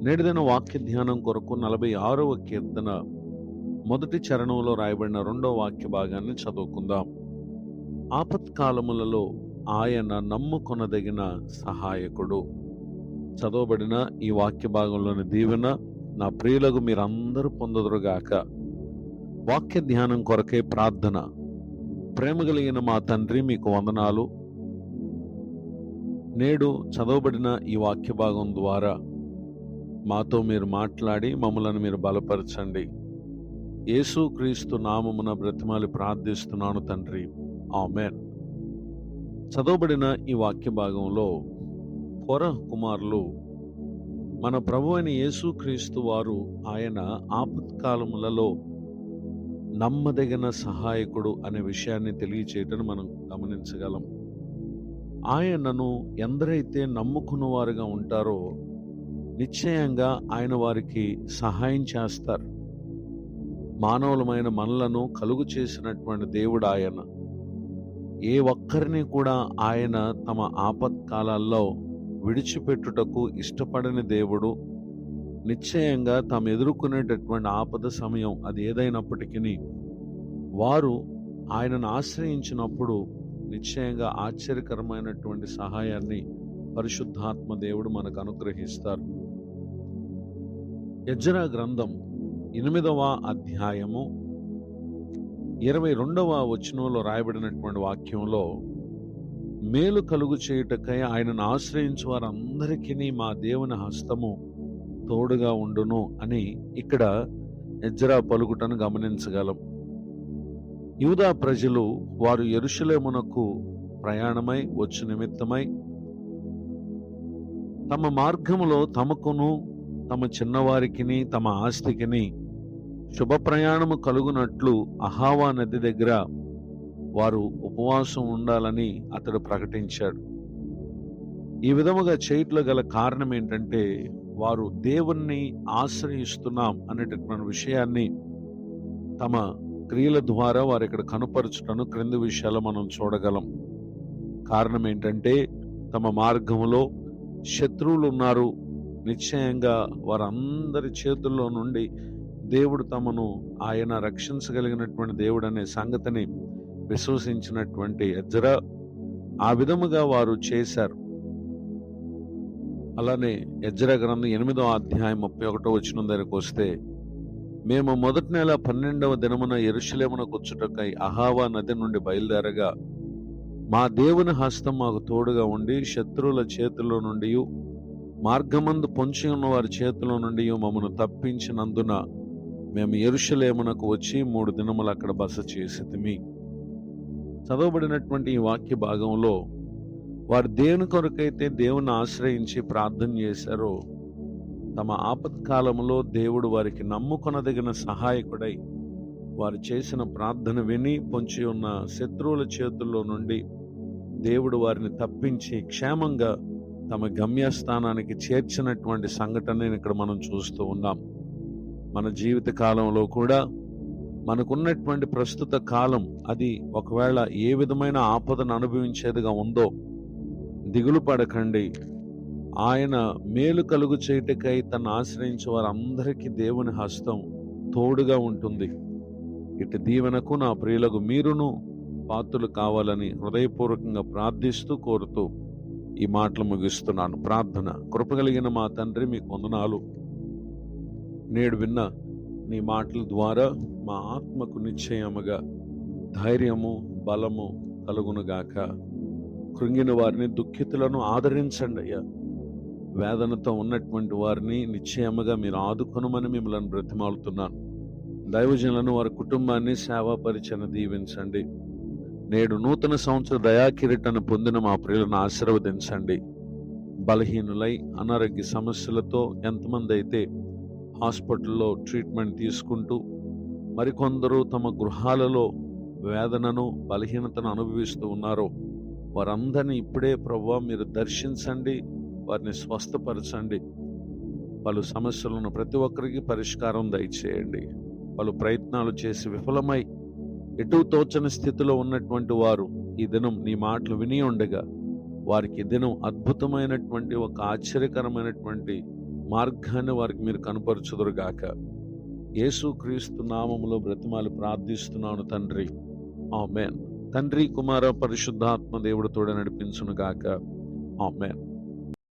నేటిదిన వాక్య ధ్యానం కొరకు 46వ కీర్తన మొదటి చరణంలో రాయబడిన 2వ వాక్య భాగాన్ని చదువుకుందాం. ఆపత్కాలములలో ఆయన నమ్ముకొనదగిన సహాయకుడు. చదవబడిన ఈ వాక్య భాగంలోని దీవెన నా ప్రియులకు మీరందరూ పొందుదురుగాక. వాక్య ధ్యానం కొరకే ప్రార్థన. ప్రేమ కలిగిన మా తండ్రి, మీకు వందనాలు. నేడు చదవబడిన ఈ వాక్య భాగం ద్వారా మాతో మీరు మాట్లాడి మమ్మలను మీరు బలపరచండి. యేసు క్రీస్తు నామమున బ్రతిమాలి ప్రార్థిస్తున్నాను తండ్రి, ఆమేన్. చదవబడిన ఈ వాక్య భాగంలో కోరహు కుమారులు మన ప్రభువైన యేసు క్రీస్తు వారు ఆయన ఆపత్కాలములలో నమ్మదగిన సహాయకుడు అనే విషయాన్ని తెలియచేయటం మనం గమనించగలం. ఆయనను ఎందరైతే నమ్ముకున్న వారుగా ఉంటారో నిశ్చయంగా ఆయన వారికి సహాయం చేస్తారు. మానవులమైన మనలను కలుగు చేసినటువంటి దేవుడు ఆయన. ఏ ఒక్కరిని కూడా ఆయన తమ ఆపత్కాలాల్లో విడిచిపెట్టుటకు ఇష్టపడని దేవుడు. నిశ్చయంగా తాము ఎదుర్కొనేటటువంటి ఆపద సమయం అది ఏదైనప్పటికీ వారు ఆయనను ఆశ్రయించినప్పుడు నిశ్చయంగా ఆశ్చర్యకరమైనటువంటి సహాయాన్ని పరిశుద్ధాత్మ దేవుడు మనకు అనుగ్రహిస్తారు. ఎజ్రా గ్రంథం 8వ అధ్యాయము 22వ వచనంలో రాయబడినటువంటి వాక్యంలో, మేలు కలుగు చేయుటకై ఆయనను ఆశ్రయించు వారందరికీ మా దేవుని హస్తము తోడుగా ఉండును అని ఇక్కడ ఎజ్రా పలుకుటను గమనించగలం. యూదా ప్రజలు వారు యెరూషలేమునకు ప్రయాణమై వచ్చు నిమిత్తమై తమ మార్గములో తమకును తమ చిన్నవారికిని తమ ఆస్తికిని శుభ ప్రయాణము కలుగునట్లు అహావా నది దగ్గర వారు ఉపవాసం ఉండాలని అతడు ప్రకటించాడు. ఈ విధముగా చేయట్లో గల కారణం ఏంటంటే, వారు దేవుణ్ణి ఆశ్రయిస్తున్నాం అనేటటువంటి విషయాన్ని తమ క్రియల ద్వారా వారు ఇక్కడ కనుపరచుటను క్రింది విషయాలు మనం చూడగలం. కారణం ఏంటంటే, తమ మార్గంలో శత్రువులు ఉన్నారు. నిశ్చయంగా వారందరి చేతుల్లో నుండి దేవుడు తమను ఆయన రక్షించగలిగినటువంటి దేవుడు అనే సంగతిని విశ్వసించినటువంటి ఎజ్రా ఆ విధముగా వారు చేశారు. అలానే ఎజ్రా గ్రంథం 8వ అధ్యాయం 31వ వచనం దగ్గరకు వస్తే, మేము మొదటి నెల 12వ దినమున యెరూషలేమునకు వచ్చుటకై అహావా నది నుండి బయలుదేరగా మా దేవుని హస్తం మాకు తోడుగా ఉండి శత్రువుల చేతుల్లో నుండి మార్గమందు పొంచి ఉన్న వారి చేతిలో నుండి మమ్మను తప్పించినందున మేము యెరూషలేమునకు వచ్చి 3 దినములు అక్కడ బస చేసితిమి. చదవబడినటువంటి ఈ వాక్య భాగంలో వారు దేవుని కొరకైతే దేవుని ఆశ్రయించి ప్రార్థన చేశారో, తమ ఆపత్కాలంలో దేవుడు వారికి నమ్ముకొనదగిన సహాయకుడై వారు చేసిన ప్రార్థన విని పొంచి ఉన్న శత్రువుల చేతుల్లో నుండి దేవుడు వారిని తప్పించి క్షేమంగా తమ గమ్యస్థానానికి చేర్చినటువంటి సంఘటనని ఇక్కడ మనం చూస్తూ ఉన్నాం. మన జీవిత కాలంలో కూడా మనకున్నటువంటి ప్రస్తుత కాలం అది ఒకవేళ ఏ విధమైన ఆపదను అనుభవించేదిగా ఉందో దిగులు పడకండి. ఆయన మేలు కలుగు చేయుటకై తను ఆశ్రయించే వారందరికీ దేవుని హస్తం తోడుగా ఉంటుంది. ఇటు దీవెనకు నా ప్రియులకు మీరును పాత్రులు కావాలని హృదయపూర్వకంగా ప్రార్థిస్తూ కోరుతూ ఈ మాటలు ముగిస్తున్నాను. ప్రార్థన. కృపగలిగిన మా తండ్రి, మీకు వందనాలు. నేడు విన్న నీ మాటల ద్వారా మా ఆత్మకు నిశ్చయముగా ధైర్యము బలము కలుగునుగాక. కృంగిన వారిని దుఃఖితులను ఆదరించండి అయ్యా. వేదనతో ఉన్నటువంటి వారిని నిశ్చయముగా మీరు ఆదుకొనమని మిమ్మల్ని బ్రతిమాలుతున్నాను. దైవజనులను వారి కుటుంబాన్ని సేవా పరిచయను దీవించండి. నేడు నూతన సంవత్సర దయాకిరీటాన్ని పొందిన మా ప్రియులను ఆశీర్వదించండి. బలహీనులై అనారోగ్య సమస్యలతో ఎంతమంది అయితే హాస్పిటల్లో ట్రీట్మెంట్ తీసుకుంటూ మరికొందరు తమ గృహాలలో వేదనను బలహీనతను అనుభవిస్తూ ఉన్నారో వారందరినీ ఇప్పుడే ప్రభువా మీరు దర్శించండి, వారిని స్వస్థపరచండి. పలు సమస్యలను ప్రతి ఒక్కరికి పరిష్కారం దయచేయండి. పలు ప్రయత్నాలు చేసి విఫలమై ఎటు తోచని స్థితిలో ఉన్నటువంటి వారు ఈ దినం నీ మాటలు విని ఉండగా వారికి దినం అద్భుతమైనటువంటి ఒక ఆశ్చర్యకరమైనటువంటి మార్గాన్ని వారికి మీరు కనపరచుదురుగాక. యేసుక్రీస్తు నామములో బ్రతిమాలి ప్రార్థిస్తున్నాను తండ్రి, ఆమేన్. తండ్రి, కుమార, పరిశుద్ధాత్మ దేవుడు తోడ నడిపించును గాక, ఆమేన్.